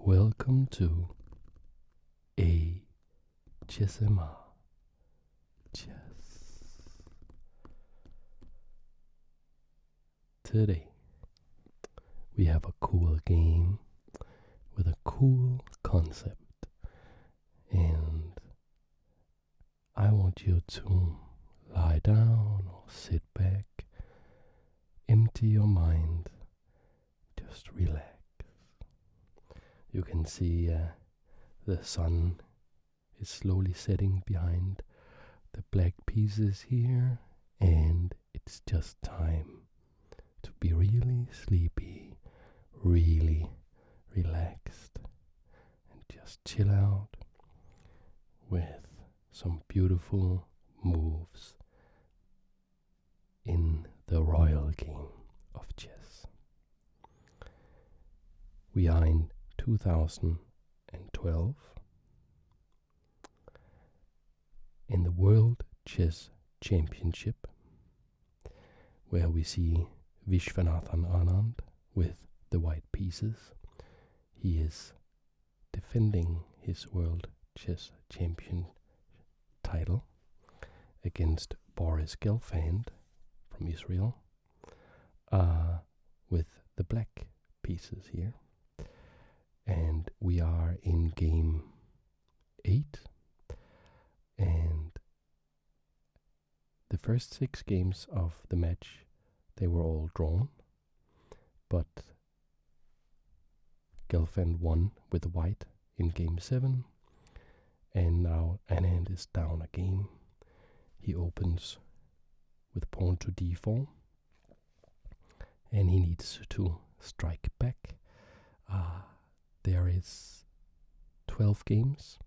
Welcome to ASMR Chess. Today we have a cool game with a cool concept, and I want you to lie down or sit back, empty your mind, just relax. You can see the sun is slowly setting behind the black pieces here, and it's just time to be really sleepy, really relaxed, and just chill out with some beautiful moves in the royal game of chess. We are in 2012 in the World Chess Championship, where we see Vishy Anand with the white pieces. He is defending his World Chess Champion title against Boris Gelfand from Israel with the black pieces here. And we are in game 8, and the first 6 games of the match, they were all drawn, but Gelfand won with white in game 7, and now Anand is down a game. He opens with pawn to d4, and he needs to strike back. There is 12 games,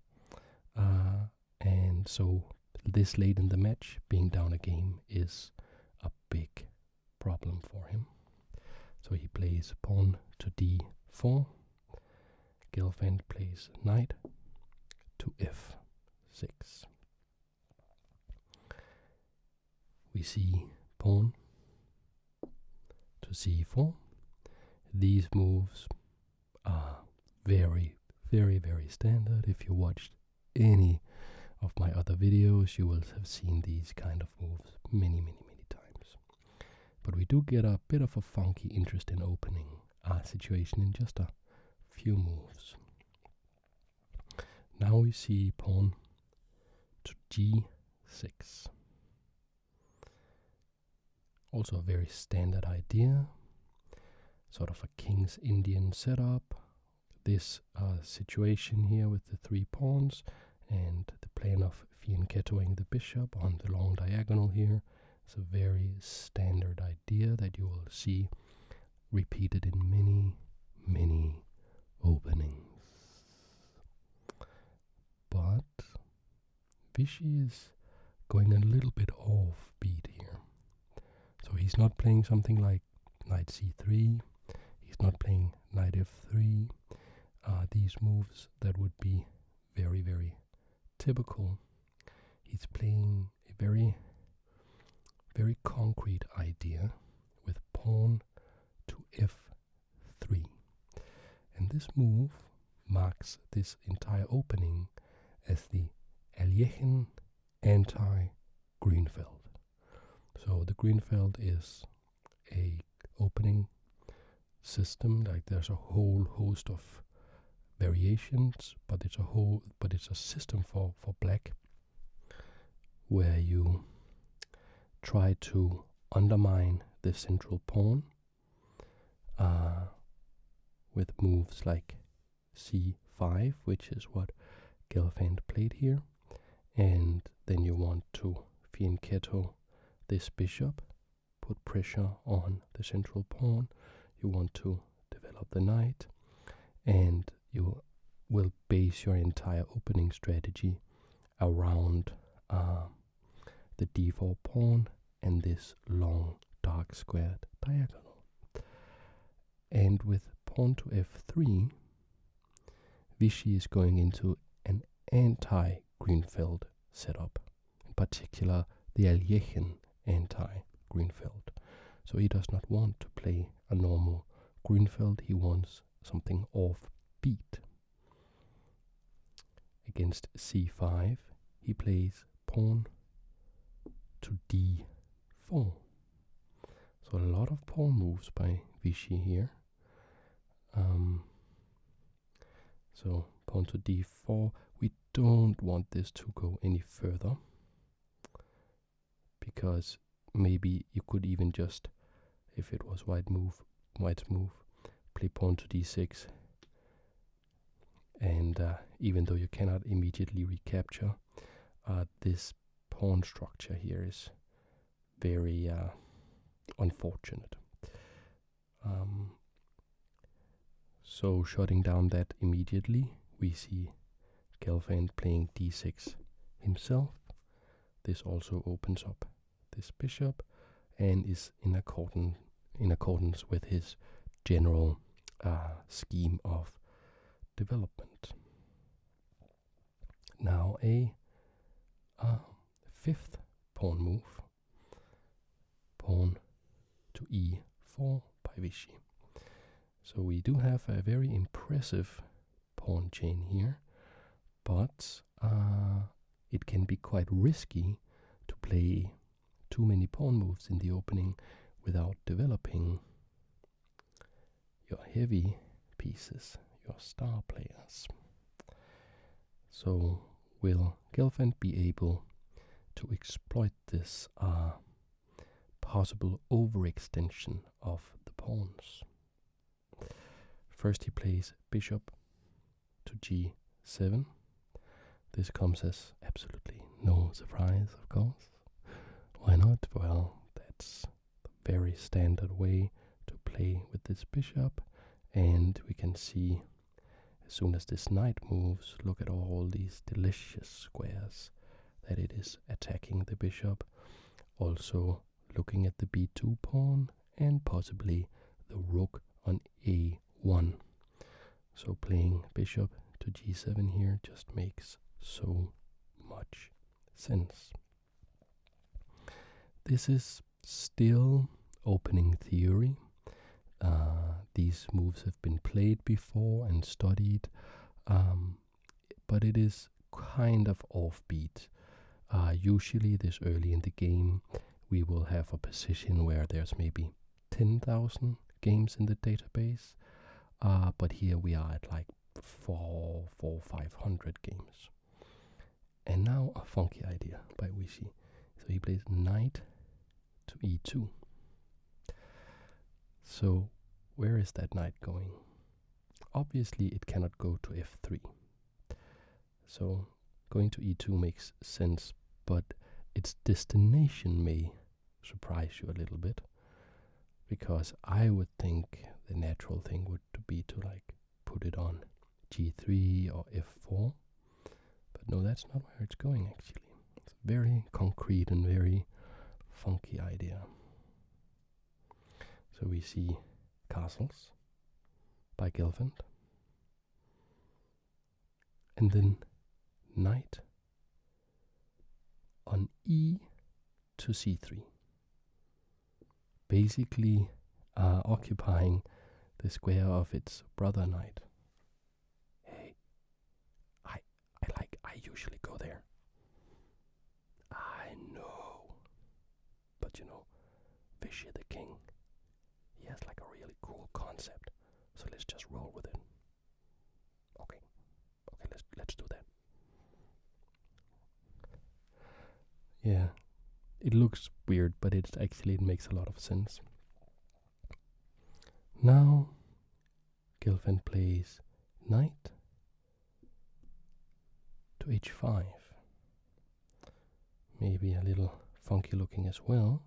and so this late in the match, being down a game is a big problem for him. So he plays pawn to d4. Gelfand plays knight to f6. We see pawn to c4. These moves are very, very, very standard. If you watched any of my other videos, you will have seen these kind of moves many, many, many times. But we do get a bit of a funky, interesting opening situation in just a few moves. Now we see pawn to g6. Also a very standard idea, sort of a King's Indian setup. This situation here with the 3 pawns and the plan of fianchettoing the bishop on the long diagonal here is a very standard idea that you will see repeated in many, many openings. But Vishy is going a little bit offbeat here. So he's not playing something like knight c3, he's not playing knight f3, these moves that would be very, very typical. He's playing a very, very concrete idea with pawn to f3. And this move marks this entire opening as the Alechen anti-Greenfeld. So the Greenfeld is a opening system, like there's a whole host of variations, but it's a system for black where you try to undermine the central pawn with moves like c5, which is what Gelfand played here, and then you want to fianchetto this bishop, put pressure on the central pawn. You want to develop the knight, and you will base your entire opening strategy around the d4 pawn and this long dark squared diagonal. And with pawn to f3, Vishy is going into an anti-Greenfeld setup, in particular the Alechen anti-Greenfeld. So he does not want to play a normal Greenfeld, he wants something offbeat. against c5, he plays pawn to d4. So a lot of pawn moves by Vishy here. So pawn to d4. We don't want this to go any further, because maybe you could even just, if it was white's move, play pawn to d6. And even though you cannot immediately recapture, this pawn structure here is very unfortunate. So shutting down that immediately, we see Gelfand playing d6 himself. This also opens up this bishop and is in accordance with his general scheme of development. Now a fifth pawn move, pawn to e4 by Vishy. So we do have a very impressive pawn chain here, but it can be quite risky to play too many pawn moves in the opening without developing your heavy pieces, your star players. So will Gelfand be able to exploit this possible overextension of the pawns? First he plays bishop to g7. This comes as absolutely no surprise, of course. Why not? Well, that's the very standard way to play with this bishop. And we can see, as soon as this knight moves, look at all these delicious squares that it is attacking the bishop. Also looking at the b2 pawn and possibly the rook on a1. So playing bishop to g7 here just makes so much sense. This is still opening theory. These moves have been played before and studied, but it is kind of offbeat. Usually this early in the game we will have a position where there's maybe 10,000 games in the database, but here we are at like 500 games. And now a funky idea by Vishy. So he plays knight to e2. So where is that knight going? Obviously it cannot go to f3. So going to e2 makes sense, but its destination may surprise you a little bit, because I would think the natural thing would be to like put it on g3 or f4, but no, that's not where it's going actually. It's a very concrete and very funky idea. So we see castles by Gelfand, and then knight on e to c3, basically occupying the square of its brother knight. Hey, I usually go there. I know, but you know, Vishy the king, he has like a really cool concept, so let's just roll with it. Okay, let's do that. Yeah, it looks weird, but it makes a lot of sense. Now Gelfand plays knight to h5. Maybe a little funky looking as well,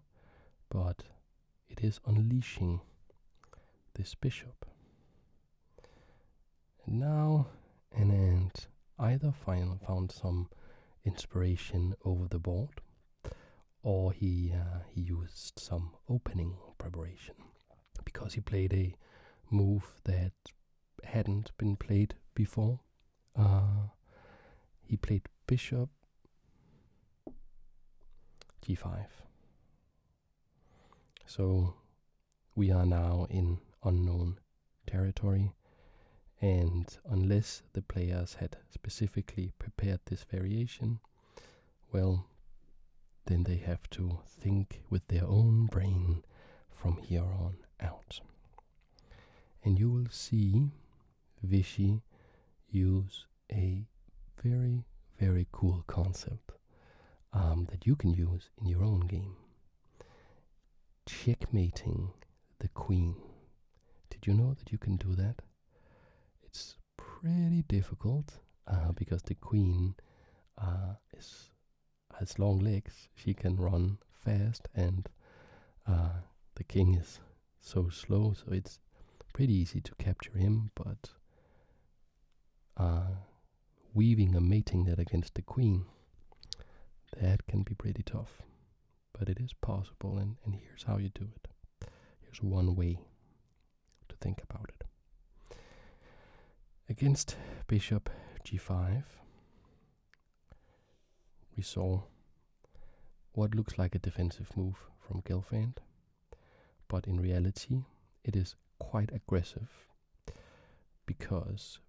but it is unleashing this bishop. And now Anand either found some inspiration over the board, or he used some opening preparation, because he played a move that hadn't been played before. He played bishop g5. So we are now in unknown territory, And unless the players had specifically prepared this variation, well, then they have to think with their own brain from here on out. And you will see Vishy use a very, very cool concept that you can use in your own game. Checkmating the queen. Did you know that you can do that? It's pretty difficult because the queen has long legs. She can run fast, and the king is so slow, so it's pretty easy to capture him, but weaving a mating net against the queen, that can be pretty tough. But it is possible, and here's how you do it. Here's one way to think about it. Against bishop g5, we saw what looks like a defensive move from Gelfand, but in reality it is quite aggressive, because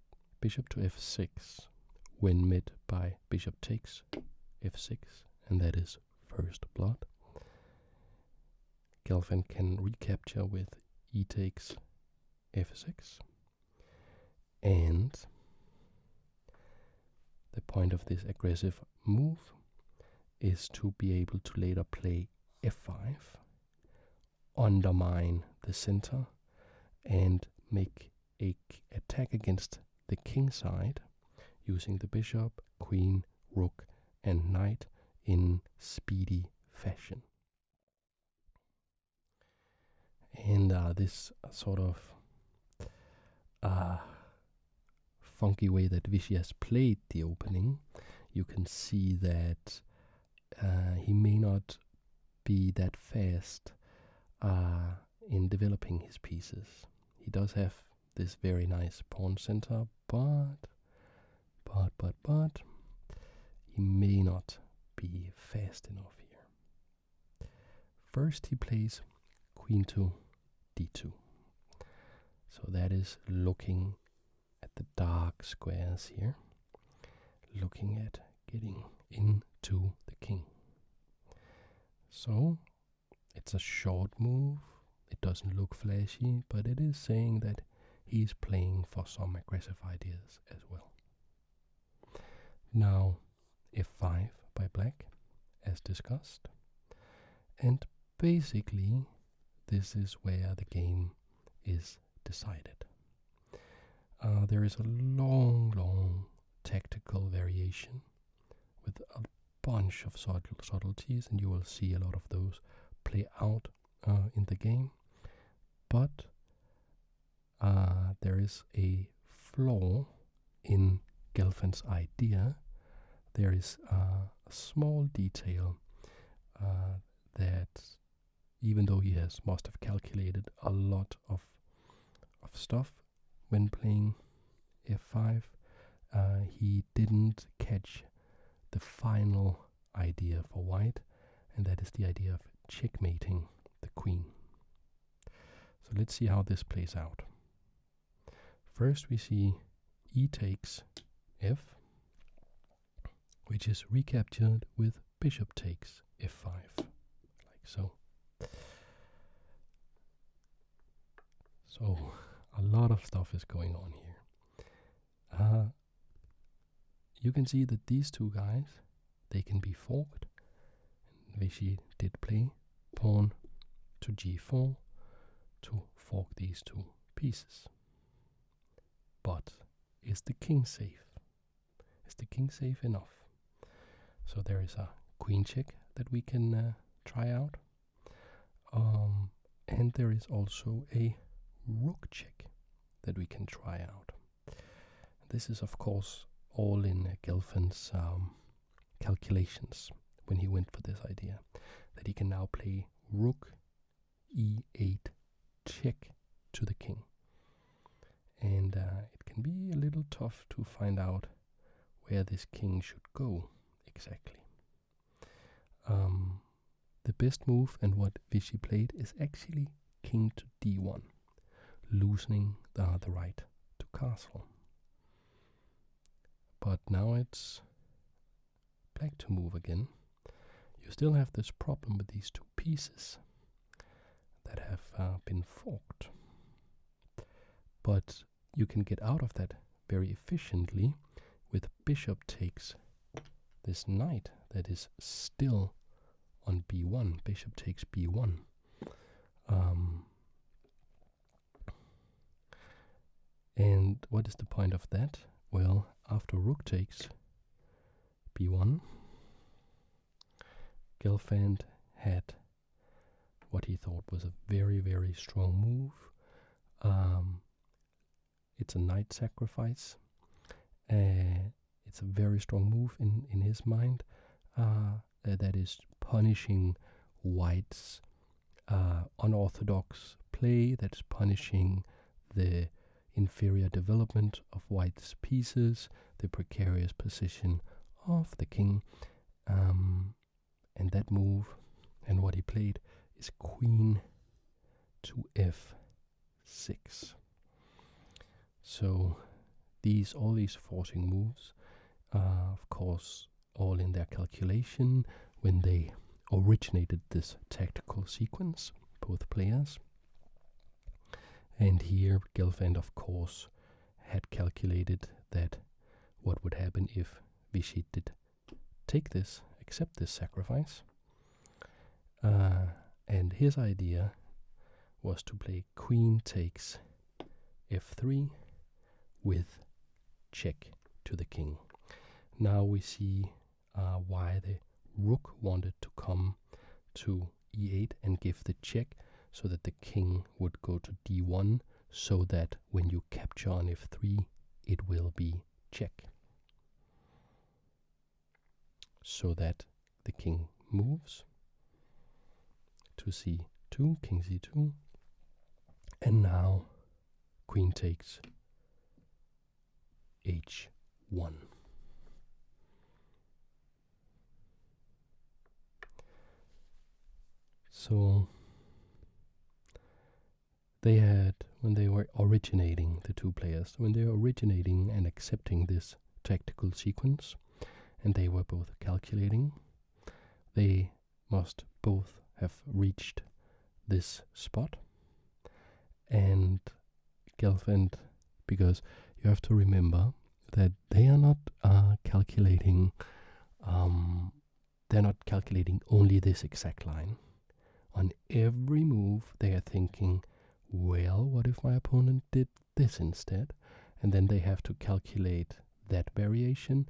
bishop to f6, when met by bishop takes f6, and that is first blood, Gelfand can recapture with e takes f6, and the point of this aggressive move is to be able to later play f5, undermine the center, and make a attack against the king side using the bishop, queen, rook, and knight in speedy fashion. And this sort of funky way that Vishy has played the opening, you can see that he may not be that fast in developing his pieces. He does have this very nice pawn center, but he may not be fast enough here. First he plays queen to d2. So that is looking at the dark squares here, looking at getting into the king. So it's a short move. It doesn't look flashy, but it is saying that he's playing for some aggressive ideas as well. Now f5 by black, as discussed, and basically this is where the game is decided. There is a long tactical variation with a bunch of subtleties, and you will see a lot of those play out in the game. But there is a flaw in Gelfand's idea. There is a small detail that, even though he must have calculated a lot of stuff when playing f5, he didn't catch the final idea for white, and that is the idea of checkmating the queen. So let's see how this plays out. First we see e takes f, which is recaptured with bishop takes f5, like so. So a lot of stuff is going on here. You can see that these two guys, they can be forked. Vishy did play pawn to g4 to fork these two pieces. But is the king safe? Is the king safe enough? So there is a queen check that we can try out. And there is also a rook check that we can try out. This is of course all in Gelfand's calculations when he went for this idea, that he can now play rook e8 check to the king. And it can be a little tough to find out where this king should go exactly. The best move, and what Vishy played, is actually king to d1, loosening the right to castle. But now it's black to move again. You still have this problem with these two pieces that have been forked. But you can get out of that very efficiently with bishop takes this knight that is still on b1. Bishop takes b1. And what is the point of that? Well, after rook takes b1, Gelfand had what he thought was a very, very strong move. It's a knight sacrifice. It's a very strong move in his mind. That is punishing White's unorthodox play. That's punishing the inferior development of White's pieces, the precarious position of the king. And that move, and what he played, is queen to f6. So all these forcing moves, of course, all in their calculation when they originated this tactical sequence, both players. And here Gelfand, of course, had calculated that what would happen if Vishy did accept this sacrifice. And his idea was to play queen takes f3 with check to the king. Now we see why the rook wanted to come to e8 and give the check, so that the king would go to d1, so that when you capture on f3, it will be check. So that the king moves to c2, king c2, and now queen takes h1. So they had, when they were originating, the two players, when they were originating and accepting this tactical sequence, and they were both calculating, they must both have reached this spot. And Gelfand, because you have to remember that they are not calculating, they're not calculating only this exact line. On every move, they are thinking, well, what if my opponent did this instead? And then they have to calculate that variation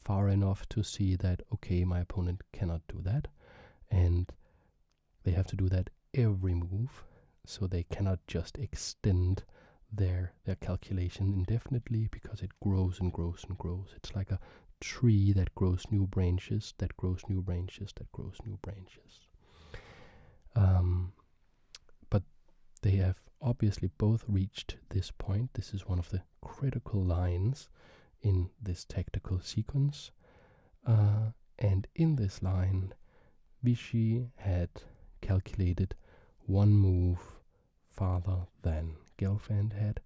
far enough to see that, okay, my opponent cannot do that. And they have to do that every move, so they cannot just extend their calculation indefinitely, because it grows and grows and grows. It's like a tree that grows new branches, that grows new branches, that grows new branches. But they have obviously both reached this point. This is one of the critical lines in this tactical sequence. And in this line, Vishy had calculated one move farther than Gelfand had,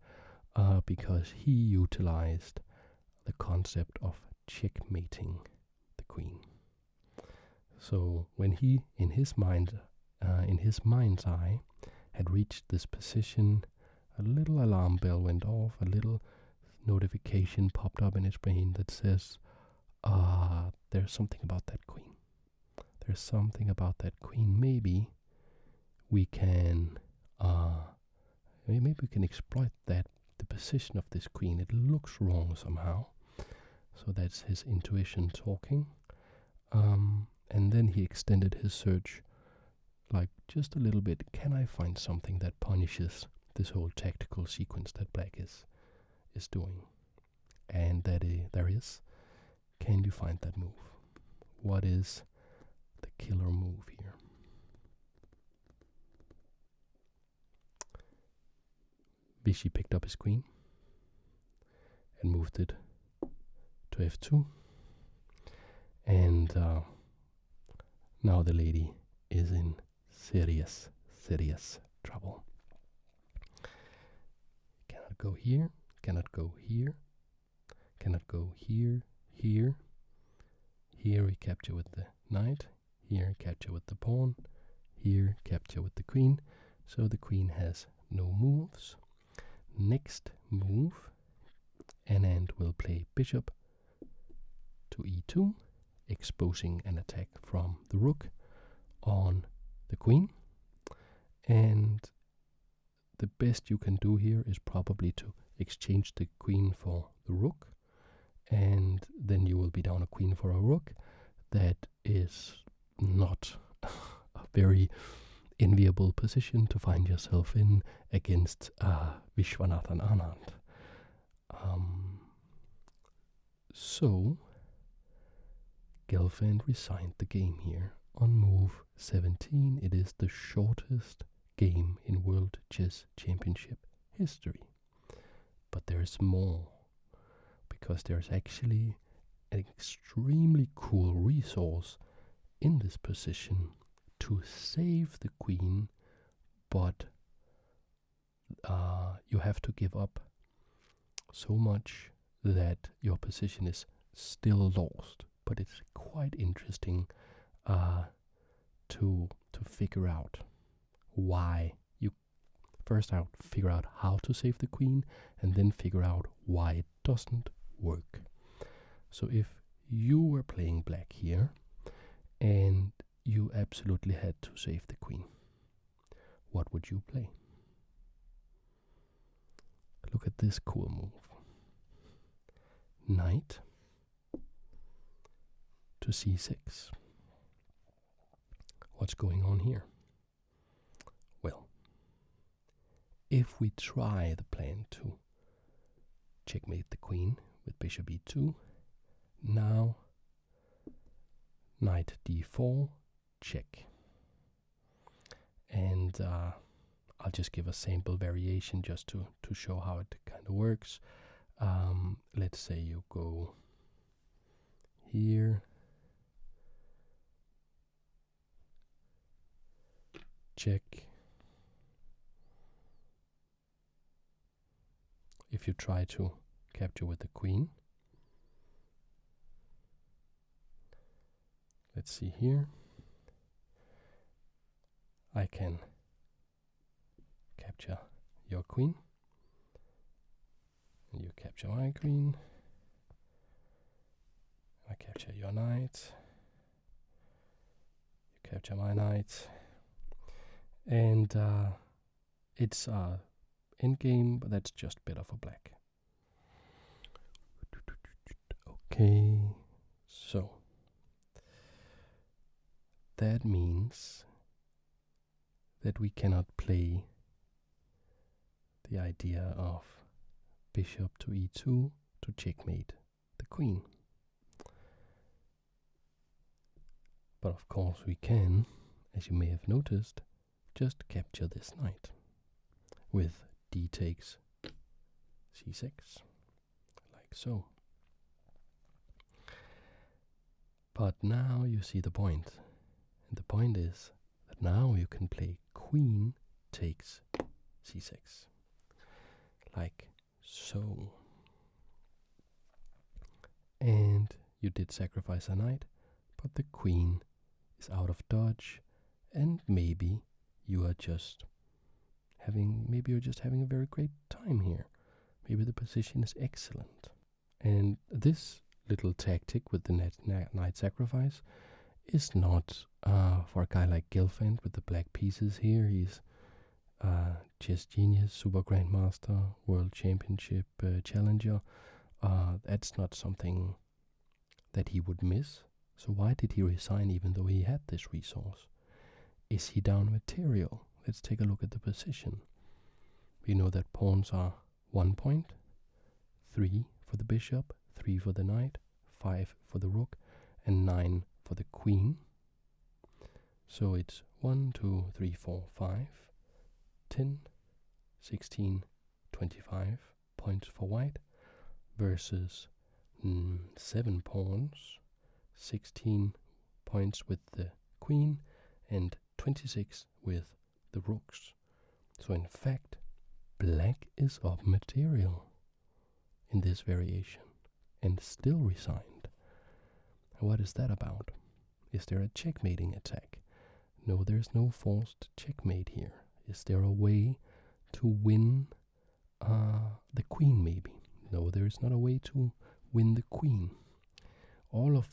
because he utilized the concept of checkmating the queen. So when he, in his mind's eye, had reached this position, a little alarm bell went off, a little notification popped up in his brain that says, there's something about that queen. There's something about that queen. Maybe we can exploit that, the position of this queen. It looks wrong somehow. So that's his intuition talking. And then he extended his search like just a little bit. Can I find something that punishes this whole tactical sequence that black is doing? And there is. Can you find that move? What is the killer move here? Vishy picked up his queen and moved it to f2. And now the lady is in serious trouble. Cannot go here, cannot go here, cannot go here, here. Here we capture with the knight, here capture with the pawn, here capture with the queen. So the queen has no moves. Next move, Anand will play bishop to e2, exposing an attack from the rook on the queen. And the best you can do here is probably to exchange the queen for the rook, and then you will be down a queen for a rook. That is not a very enviable position to find yourself in against Viswanathan Anand. So Gelfand resigned the game here on move 17. It is the shortest game in World Chess Championship history. But there's more, because there's actually an extremely cool resource in this position to save the queen, but you have to give up so much that your position is still lost. But it's quite interesting to figure out why. You first figure out how to save the queen, and then figure out why it doesn't work. So if you were playing black here and you absolutely had to save the queen, what would you play? Look at this cool move. Knight to c6. What's going on here? Well, if we try the plan to checkmate the queen with bishop e2, now knight d4, check. And I'll just give a sample variation just to show how it kind of works. Let's say you go here, check. If you try to capture with the queen, let's see here, I can capture your queen, and you capture my queen, I capture your knight, you capture my knight, and it's endgame, but that's just better for black. Okay, so that means that we cannot play the idea of bishop to e2 to checkmate the queen. But of course we can, as you may have noticed, just capture this knight with d takes c6, like so. But now you see the point, and the point is that now you can play queen takes c6, like so. And you did sacrifice a knight, but the queen is out of dodge, and maybe you're just having a very great time here. Maybe the position is excellent. And this little tactic with the knight sacrifice is not for a guy like Gelfand with the black pieces here. He's chess genius, super grandmaster, world championship challenger. That's not something that he would miss. So why did he resign even though he had this resource? Is he down material? Let's take a look at the position. We know that pawns are 1 point, 3 for the bishop, 3 for the knight, 5 for the rook, and 9 for the queen. So it's 1, 2, 3, 4, 5, 10, 16, 25 points for white versus 7 pawns, 16 points with the queen, and 26 with the rooks. So in fact, black is up material. in this variation and still resigned. What is that about? Is there a checkmating attack? No, there's no forced checkmate here. Is there a way to win the queen maybe? No, there is not a way to win the queen. All of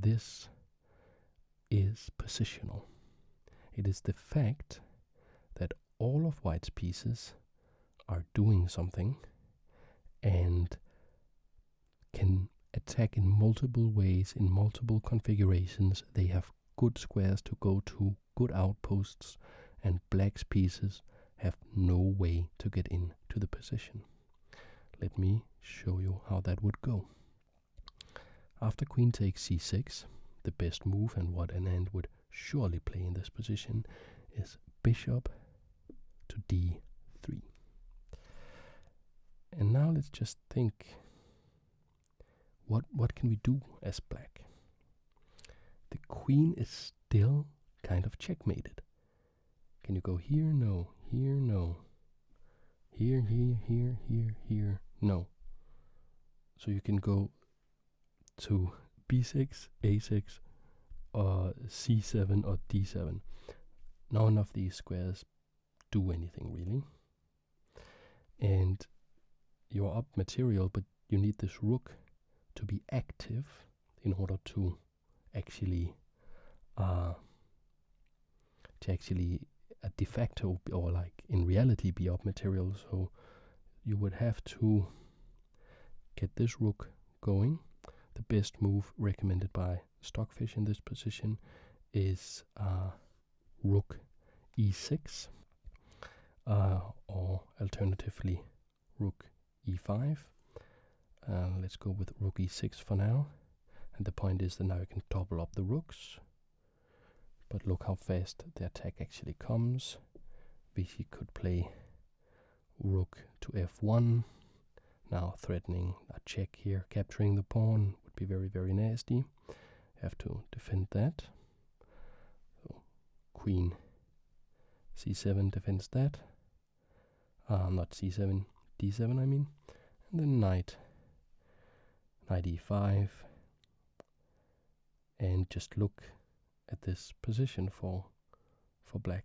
this is positional. It is the fact that all of white's pieces are doing something and can attack in multiple ways, in multiple configurations. They have good squares to go to, good outposts, and black's pieces have no way to get into the position. Let me show you how that would go. After queen takes c6, the best move, and what Anand would surely play in this position, is bishop to d3. And now let's just think, what can we do as black? The queen is still kind of checkmated. Can you go here? No. Here? No. Here, here, no. So you can go to b6, a6, c7 or d7. None of these squares do anything really. And you're up material, but you need this rook to be active in order to actually de facto, or like in reality, be up material. So you would have to get this rook going. The best move recommended by Stockfish in this position is rook e6, or alternatively rook e5. Let's go with rook e6 for now. And the point is that now you can double up the rooks. But look how fast the attack actually comes. Vishy could play rook to f1, now threatening a check here. Capturing the pawn would be very, very nasty. You have to defend that. So queen c7 defends that. Not c7, d7 I mean. And then knight e5. And just look at this position for black.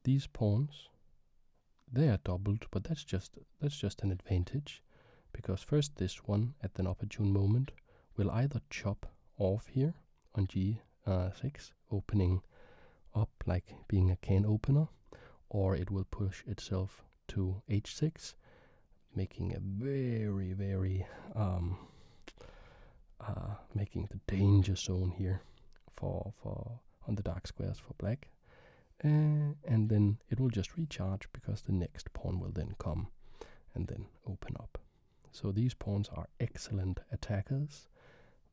These pawns, they are doubled, but that's just an advantage, because first this one at an opportune moment will either chop off here on g6, opening up like being a can opener, or it will push itself to h6, making a very, very making the danger zone here for on the dark squares for black. And then it will just recharge, because the next pawn will then come and then open up. So these pawns are excellent attackers.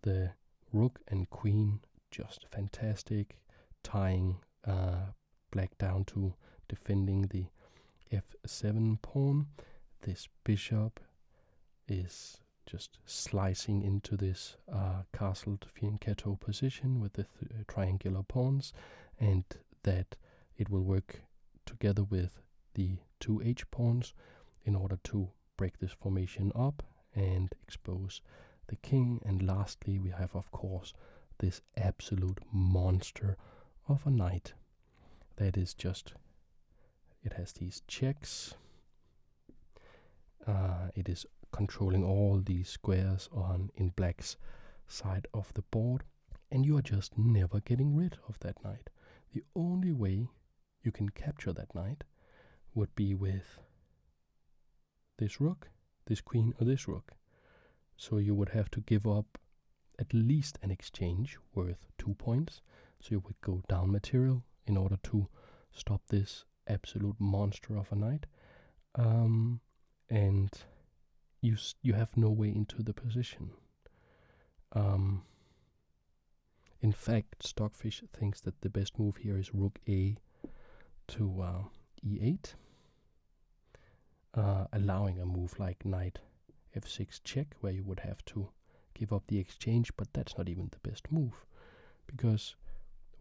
The rook and queen, just fantastic, tying black down to defending the f7 pawn. This bishop is just slicing into this castled fianchetto position with the triangular pawns, and that it will work together with the two h pawns in order to break this formation up and expose the king. And lastly, we have, of course, this absolute monster of a knight that is just, it has these checks. It is controlling all these squares in black's side of the board, and you are just never getting rid of that knight. The only way you can capture that knight would be with this rook, this queen, or this rook. So you would have to give up at least an exchange worth 2 points. So you would go down material in order to stop this absolute monster of a knight. And you have no way into the position. In fact, Stockfish thinks that the best move here is rook a to e8, allowing a move like knight f6 check, where you would have to give up the exchange, but that's not even the best move, because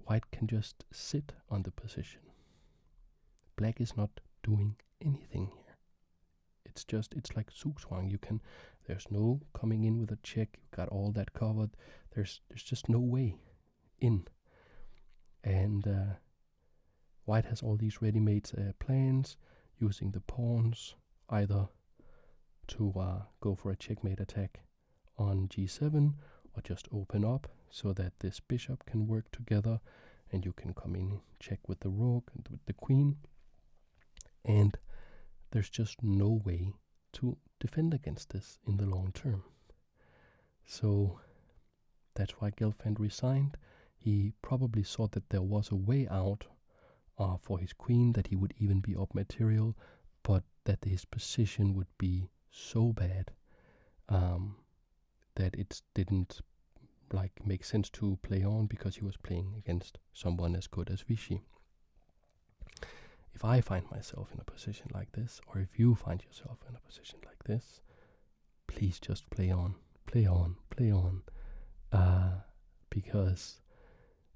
white can just sit on the position. Black is not doing anything here. it's like Zugzwang. There's no coming in with a check. You got all that covered. There's just no way in. And white has all these ready-made plans, using the pawns either to go for a checkmate attack on g7, or just open up so that this bishop can work together, and you can come in, check with the rook and with the queen. And there's just no way to defend against this in the long term. So that's why Gelfand resigned. He probably thought that there was a way out for his queen, that he would even be up material, but that his position would be so bad that it didn't make sense to play on, because he was playing against someone as good as Vishy. If I find myself in a position like this, or if you find yourself in a position like this, please just play on, play on, play on, because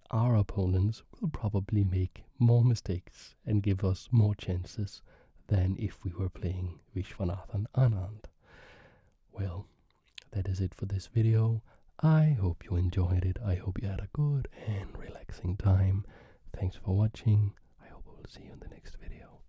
our opponents will probably make more mistakes and give us more chances than if we were playing Vishy Anand. Well, that is it for this video. I hope you enjoyed it. I hope you had a good and relaxing time. Thanks for watching. I hope I will see you in the next video.